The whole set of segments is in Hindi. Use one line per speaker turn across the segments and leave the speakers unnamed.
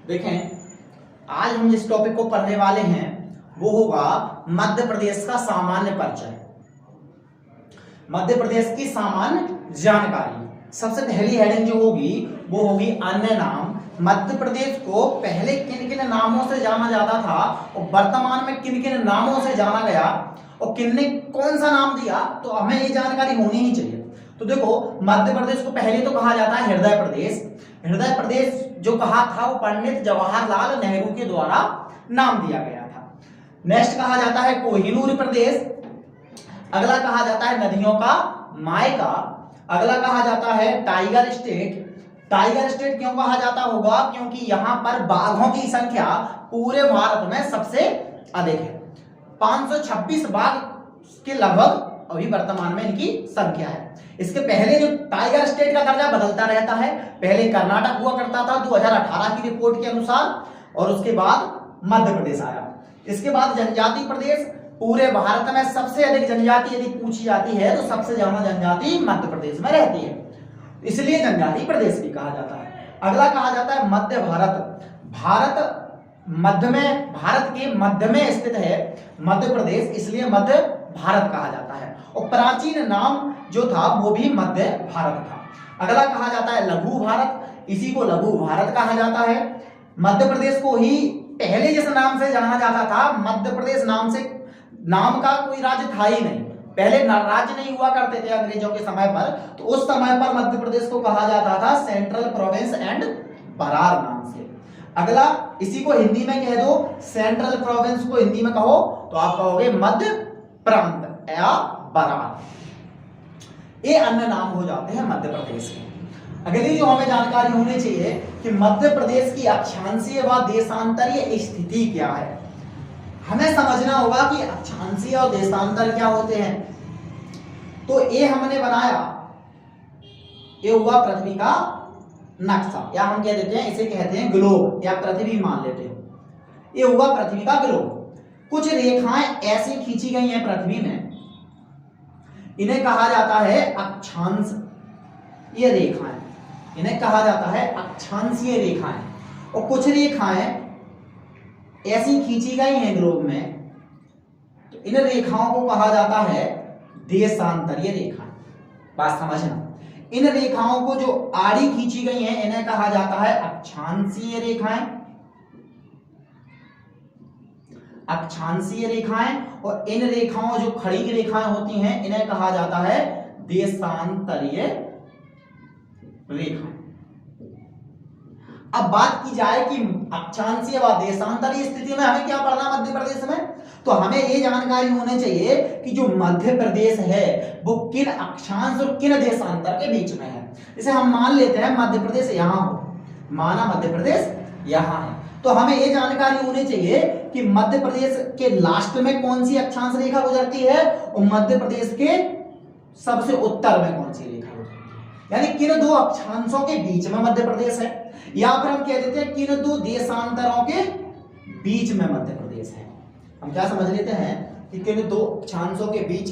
देखें, आज हम जिस टॉपिक को पढ़ने वाले हैं वो होगा मध्य प्रदेश का सामान्य परिचय, मध्य प्रदेश की सामान्य जानकारी। सबसे पहली हेडिंग जो होगी वो होगी अन्य नाम। मध्य प्रदेश को पहले किन किन नामों से जाना जाता था और वर्तमान में किन किन नामों से जाना गया और किन ने कौन सा नाम दिया, तो हमें ये जानकारी होनी ही चाहिए। तो देखो, मध्य प्रदेश को पहले तो कहा जाता है हृदय प्रदेश। हृदय प्रदेश जो कहा था वो पंडित जवाहरलाल नेहरू के द्वारा नाम दिया गया था। नेक्स्ट कहा जाता है कोहिनूर प्रदेश। अगला कहा जाता है नदियों का मायका। अगला कहा जाता है टाइगर स्टेट। टाइगर स्टेट क्यों कहा जाता होगा? क्योंकि यहां पर बाघों की संख्या पूरे भारत में सबसे अधिक है। 526 बाघ के लगभग अभी वर्तमान में इनकी संख्या है। इसके पहले जो टाइगर स्टेट का दर्जा बदलता रहता है, पहले कर्नाटक हुआ करता था 2018 की रिपोर्ट के अनुसार, और उसके बाद मध्य प्रदेश आया। इसके बाद जनजाति प्रदेश। पूरे भारत में सबसे अधिक जनजाति यदि पूछी जाती है तो सबसे ज्यादा जनजाति मध्य प्रदेश में रहती है, इसलिए जनजाति प्रदेश भी कहा जाता है। अगला कहा जाता है मध्य भारत। भारत मध्य में, भारत के मध्य में स्थित है मध्य प्रदेश, इसलिए मध्य भारत कहा जाता है। और प्राचीन नाम जो था वो भी मध्य भारत था। अगला कहा जाता है लघु भारत। इसी को लघु भारत कहा जाता है। मध्य प्रदेश को ही पहले जिस नाम से जाना जाता था, मध्य प्रदेश नाम का कोई राज्य था ही नहीं, पहले राज्य नहीं हुआ करते थे अंग्रेजों के समय पर, तो उस समय पर मध्य प्रदेश को कहा जाता था सेंट्रल प्रोविंस एंड बरार नाम से। अगला, इसी को हिंदी में कह दो, सेंट्रल प्रोविंस को हिंदी में कहो तो आप कहोगे मध्य प्रांत या बरार। ये अन्य नाम हो जाते हैं मध्य प्रदेश के। अगली जो हमें जानकारी होनी चाहिए कि मध्य प्रदेश की अक्षांशीय व देशांतरीय स्थिति क्या है। हमें समझना होगा कि अक्षांशीय और देशांतर क्या होते हैं। तो ये हमने बनाया, ये हुआ पृथ्वी का नक्शा, या हम कह देते हैं, इसे कहते हैं ग्लोब, या पृथ्वी मान लेते हैं। ये हुआ पृथ्वी का ग्लोब। कुछ रेखाएं ऐसी खींची गई हैं पृथ्वी में, इन्हें कहा जाता है अक्षांश। ये रेखाएं, इन्हें कहा जाता है अक्षांशीय रेखाएं। और कुछ रेखाएं ऐसी खींची गई हैं ग्लोब में, तो इन रेखाओं को कहा जाता है देशांतरीय रेखाएं। बात समझना, इन रेखाओं को जो आड़ी खींची गई हैं इन्हें कहा जाता है अक्षांशीय रेखाएं। अक्षांशीय रेखाएं। और इन रेखाओं जो खड़ी रेखाएं होती हैं इन्हें कहा जाता है देशांतरीय रेखाएं। अब बात की जाए कि अक्षांशीय व देशांतरीय स्थिति में हमें क्या पढ़ना मध्य प्रदेश में, तो हमें ये जानकारी होनी चाहिए कि जो मध्य प्रदेश है वो किन अक्षांश और किन देशांतर के बीच में है। जैसे हम मान लेते हैं मध्य प्रदेश यहां हो, माना मध्य प्रदेश यहां है, तो हमें ये जानकारी होनी चाहिए कि मध्य प्रदेश के लास्ट में कौन सी अक्षांश रेखा गुजरती है और मध्य प्रदेश के सबसे उत्तर में कौन सी रेखा गुजरती है, यानी किन दो अक्षांशों के बीच में मध्य प्रदेश है, या फिर हम कह देते हैं किन दो देशांतरों के बीच में मध्य प्रदेश है। हम क्या समझ लेते हैं कि किन दो अक्षांशों के बीच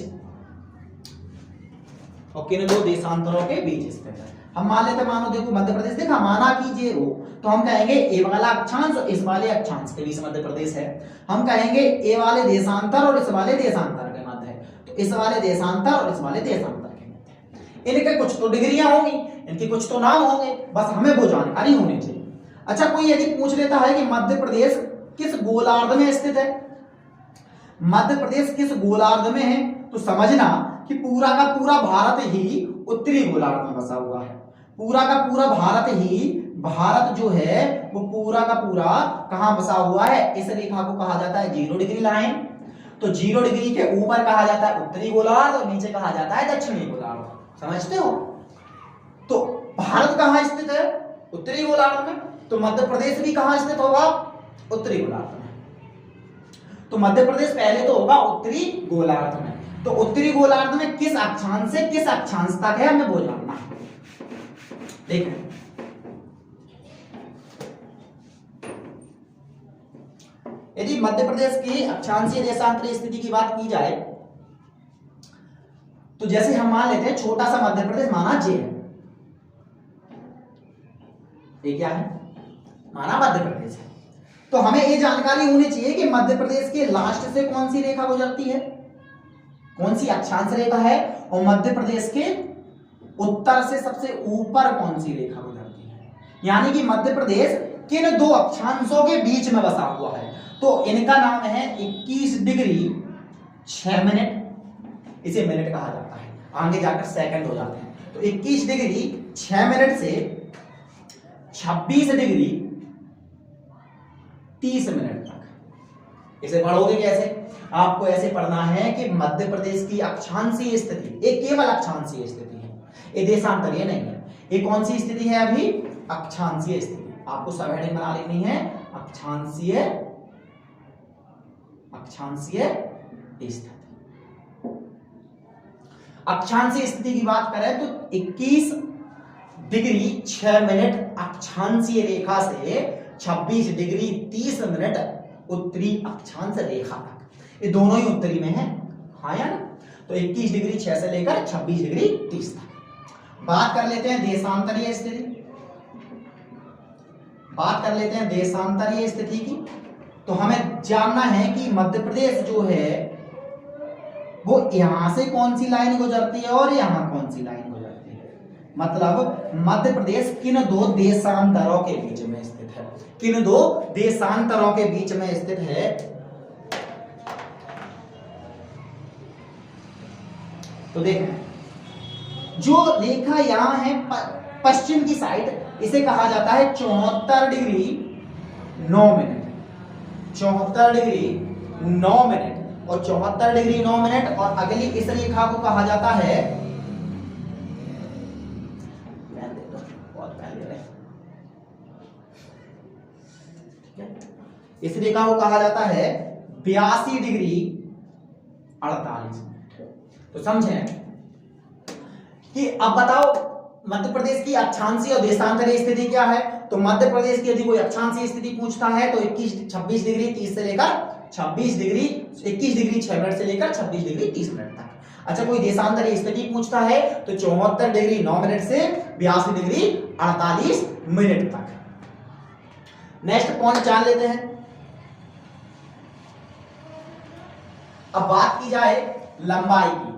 और किन दो देशांतरों के बीच स्थित है। हम मान लेते, मानो देखो मध्य प्रदेश देखा, माना कीजिए हो, तो हम कहेंगे ए वाला अक्षांश और इस वाले अक्षांश के बीच मध्य प्रदेश है। हम कहेंगे ए वाले देशांतर और इस वाले देशांतर के मध्य है, तो इस वाले देशांतर और इस वाले देशांतर के मध्य है। इनके कुछ तो डिग्रियां होंगी, इनके कुछ तो नाम होंगे, बस हमें वो जानकारी होनी चाहिए। अच्छा, कोई यदि पूछ लेता है कि मध्य प्रदेश किस गोलार्ध में स्थित है, मध्य प्रदेश किस गोलार्ध में है, तो समझना कि पूरा का पूरा भारत ही उत्तरी गोलार्ध में बसा हुआ है। पूरा का पूरा भारत ही, भारत जो है वो पूरा का पूरा कहां बसा हुआ है, इस रेखा को कहा जाता है 0 डिग्री लाइन। तो 0 डिग्री के ऊपर कहा जाता है उत्तरी गोलार्ध और नीचे कहा जाता है दक्षिणी गोलार्ध। समझते हो? तो भारत कहां स्थित है? उत्तरी गोलार्ध में। तो मध्य प्रदेश भी कहां स्थित होगा? उत्तरी गोलार्ध में। तो मध्य प्रदेश पहले तो होगा उत्तरी गोलार्ध में। तो उत्तरी गोलार्ध में किस अक्षांश से किस अक्षांश तक है हमें वो जानना है। देखो, यदि मध्य प्रदेश की अक्षांशीय देशांतरीय स्थिति की बात की जाए तो जैसे हम मान लेते हैं छोटा सा मध्य प्रदेश, माना जे है, ये क्या है माना मध्य प्रदेश है। तो हमें ये जानकारी होनी चाहिए कि मध्य प्रदेश के लास्ट से कौन सी रेखा गुजरती है, कौन सी अक्षांश रेखा है, और मध्य प्रदेश के उत्तर से सबसे ऊपर कौन सी रेखा गुजरती है। यानी कि मध्य प्रदेश किन दो अक्षांशों के बीच में बसा हुआ है। तो इनका नाम है 21 डिग्री 6 मिनट, इसे मिनट कहा जाता है, आगे जाकर सेकंड हो जाते हैं। तो 21 डिग्री 6 मिनट से 26 डिग्री 30 मिनट तक। इसे पढ़ोगे कैसे? आपको ऐसे पढ़ना है कि मध्य प्रदेश की अक्षांशीय स्थिति, ये केवल अक्षांशीय स्थिति है, ये देशांतरीय नहीं है। ये कौन सी स्थिति है? अभी अक्षांशीय स्थिति। आपको सब हेडिंग बना लेनी है, अक्षांशीय स्थिति। अक्षांशीय स्थिति की बात करें तो 21 डिग्री 6 मिनट अक्षांशीय रेखा से 26 डिग्री 30 मिनट उत्तरी अक्षांश रेखा तक, ये दोनों ही उत्तरी में है, हाँ या ना? तो 21 डिग्री 6 से लेकर 26 डिग्री 30 तक। बात कर लेते हैं देशांतरीय स्थिति, बात कर लेते हैं देशांतरीय स्थिति की। तो हमें जानना है कि मध्य प्रदेश जो है वो यहां से कौन सी लाइन गुजरती है और यहां कौन सी लाइन गुजरती है। मतलब मध्य प्रदेश किन दो देशांतरों के बीच में स्थित है, किन दो देशांतरों के बीच में स्थित है। तो देखें, जो रेखा यहां है पश्चिम की साइड, इसे कहा जाता है 74 डिग्री 9 मिनट, 74 डिग्री 9 मिनट, और 74 डिग्री 9 मिनट। और अगली इस रेखा को कहा जाता है, इस रेखा को कहा जाता है 82 डिग्री 48 मिनट। तो समझें कि अब बताओ मध्य प्रदेश की अक्षांशीय और देशांतरीय स्थिति क्या है। तो मध्य प्रदेश की यदि कोई अक्षांशीय स्थिति पूछता है तो 26 डिग्री 30 से लेकर 26 डिग्री 21 डिग्री 6 मिनट से लेकर 26 डिग्री 30 मिनट तक। अच्छा, कोई देशांतरीय स्थिति पूछता है तो 74 डिग्री 9 मिनट से 82 डिग्री 48 मिनट तक। नेक्स्ट पॉइंट जान लेते हैं। अब बात की जाए लंबाई की।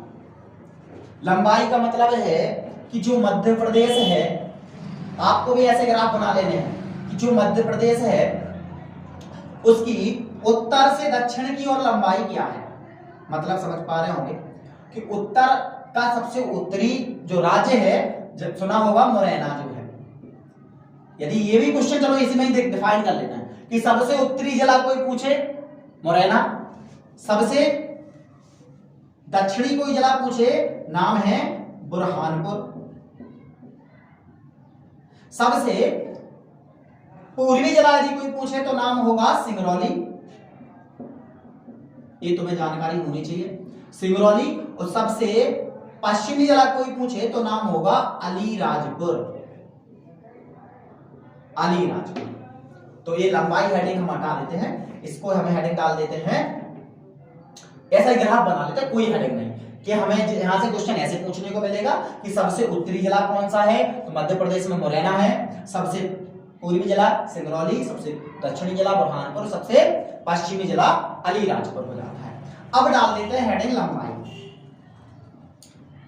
लंबाई का मतलब है कि जो मध्य प्रदेश है, आपको भी ऐसे ग्राफ बना लेने हैं कि जो मध्य प्रदेश है उसकी उत्तर से दक्षिण की ओर लंबाई क्या है। मतलब समझ पा रहे होंगे कि उत्तर का सबसे उत्तरी जो राज्य है, जब सुना होगा मुरैना जो है। यदि ये भी क्वेश्चन, चलो इसी में ही डिफाइन कर लेते हैं कि सबसे उत्तरी जिला कोई पूछे मुरैना, सबसे दक्षिणी कोई जिला पूछे नाम है बुरहानपुर, सबसे पूर्वी जिला यदि कोई पूछे तो नाम होगा सिंगरौली। ये तुम्हें जानकारी होनी चाहिए, सिंगरौली। और सबसे पश्चिमी जिला कोई पूछे तो नाम होगा अलीराजपुर, अलीराजपुर। तो ये लंबाई हेडिंग हम हटा देते हैं, इसको हमें हेडिंग डाल देते हैं, ऐसा ग्राफ बना लेते हैं, कोई हेडिंग नहीं, कि हमें यहां से क्वेश्चन ऐसे पूछने को मिलेगा कि सबसे उत्तरी जिला कौन सा है, तो मध्य प्रदेश में मुरैना है, सबसे पूर्वी जिला सिंगरौली, सबसे दक्षिणी जिला बुरहानपुर, सबसे पश्चिमी जिला अलीराजपुर हो जाता है। अब डाल देते हैं हेडिंग लंबाई।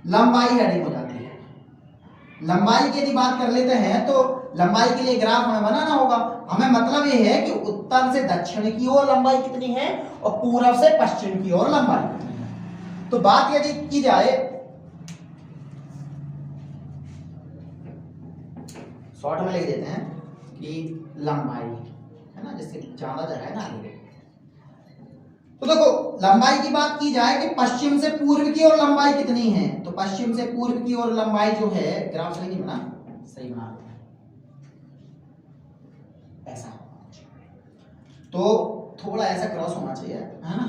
लंबाई हेडिंग हो जाती है। लंबाई की यदि बात कर लेते हैं तो लंबाई के लिए ग्राफ हमें बनाना होगा। हमें मतलब यह है कि उत्तर से दक्षिण की ओर लंबाई कितनी है और पूरब से पश्चिम की ओर लंबाई कितनी है। तो बात यदि की जाए, शॉर्ट में लिख देते हैं कि लंबाई है ना, जिससे ज्यादा जगह है ना आगे। तो देखो, लंबाई की बात की जाए कि पश्चिम से पूर्व की ओर लंबाई कितनी है, तो पश्चिम से पूर्व की ओर लंबाई जो है, ग्राफ सही नहीं बना, सही बना देते हैं, ऐसा। तो थोड़ा ऐसा क्रॉस होना चाहिए, है ना।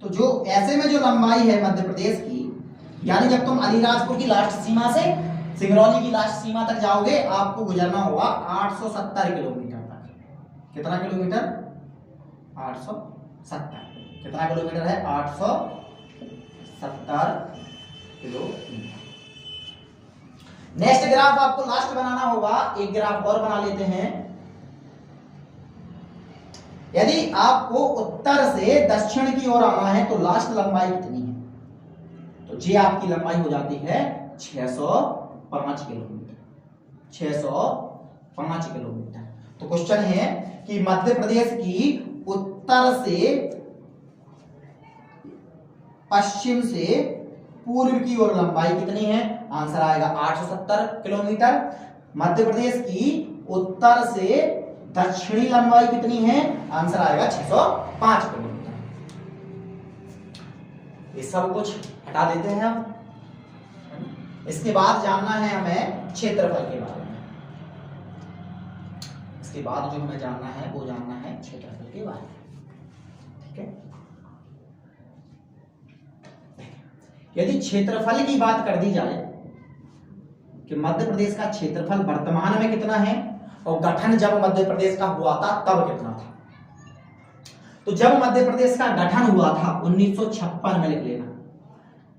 तो जो ऐसे में जो लंबाई है मध्य प्रदेश की, यानी जब तुम अलीराजपुर की लास्ट सीमा से सिंगरौली की लास्ट सीमा तक जाओगे, आपको गुजरना होगा 870 किलोमीटर तक। कितना किलोमीटर? 870। कितना किलोमीटर है? 870 किलोमीटर। नेक्स्ट ग्राफ आपको लास्ट बनाना होगा, एक ग्राफ और बना लेते हैं। यदि आपको उत्तर से दक्षिण की ओर आना है तो लास्ट लंबाई कितनी है? तो ये आपकी लंबाई हो जाती है 605 किलोमीटर। 605 किलोमीटर। तो क्वेश्चन है कि मध्य प्रदेश की उत्तर से पश्चिम से पूर्व की ओर लंबाई कितनी है? आंसर आएगा 870 किलोमीटर। मध्य प्रदेश की उत्तर से दक्षिणी लंबाई कितनी है? आंसर आएगा 605 किलोमीटर। ये सब कुछ हटा देते हैं हम। इसके बाद जानना है हमें क्षेत्रफल के बारे में। इसके बाद जो हमें जानना है वो जानना है क्षेत्रफल के बारे में। ठीक है, यदि क्षेत्रफल की बात कर दी जाए कि मध्य प्रदेश का क्षेत्रफल वर्तमान में कितना है और गठन जब मध्य प्रदेश का हुआ था तब कितना था, तो जब मध्य प्रदेश का गठन हुआ था 1956 में लिख लेना।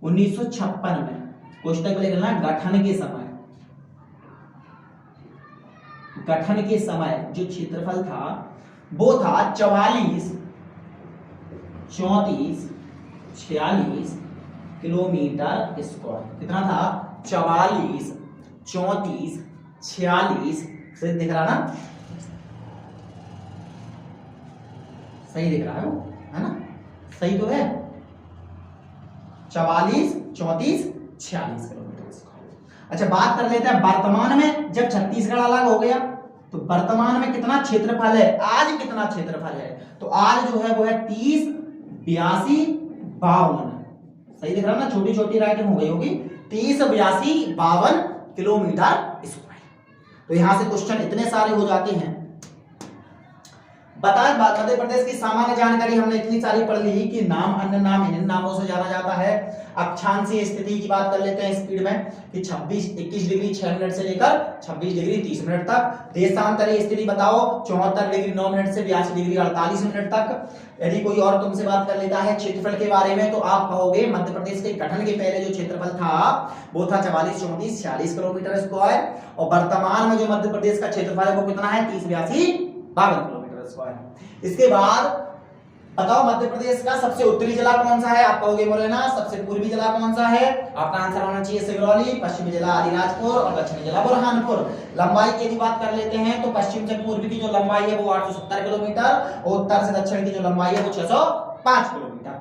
1956 में कोष्टक में लिख लेना गठन के समय। गठन के समय जो क्षेत्रफल था वो था 44, 34, 46 किलोमीटर स्क्वायर। कितना था? 44, 34, 46। सही दिख रहा ना? सही दिख रहा है ना? सही तो है। 44, 34, 46 किलोमीटर स्क्वायर। अच्छा, बात कर लेते हैं वर्तमान में। जब छत्तीसगढ़ अलग हो गया तो वर्तमान में कितना क्षेत्रफल है? आज कितना क्षेत्रफल है? तो आज जो है वो है 30, 82, 52। सही दिख रहा है ना? छोटी छोटी राइटिंग हो गई होगी। 30, 82, 52 किलोमीटर स्क्वायर। तो यहां से क्वेश्चन इतने सारे हो जाते हैं। बता मध्य प्रदेश की सामान्य जानकारी हमने इतनी सारी पढ़ ली कि नाम, अन्य नाम, इन नामों से जाना जाता है। अक्षांशीय स्थिति की बात कर लेते हैं स्पीड में कि 21 डिग्री 6 मिनट से लेकर 26 डिग्री 30 मिनट तक। देशांतरीय स्थिति बताओ 74 डिग्री 9 मिनट से 82 डिग्री 48 मिनट तक। यदि कोई और तुमसे बात कर लेता है क्षेत्रफल के बारे में तो आप कहोगे मध्य प्रदेश के गठन के पहले जो क्षेत्रफल था वो था 44, 34, 46 किलोमीटर स्क्वायर और वर्तमान में जो मध्य प्रदेश का क्षेत्रफल है वो कितना है? 30, 82, 52 किलोमीटर स्क्वायर। इसके बाद बताओ मध्य प्रदेश का सबसे उत्तरी जिला कौन सा है? आप कहोगे मुरैना। सबसे पूर्वी जिला कौन सा है? आपका आंसर होना चाहिए सिंगरौली। पश्चिमी जिला अलीराजपुर और दक्षिणी जिला बुरहानपुर। लंबाई की यदि बात कर लेते हैं तो पश्चिम से पूर्व की जो लंबाई है वो 870 किलोमीटर और उत्तर से दक्षिण की जो लंबाई है वो 605 किलोमीटर।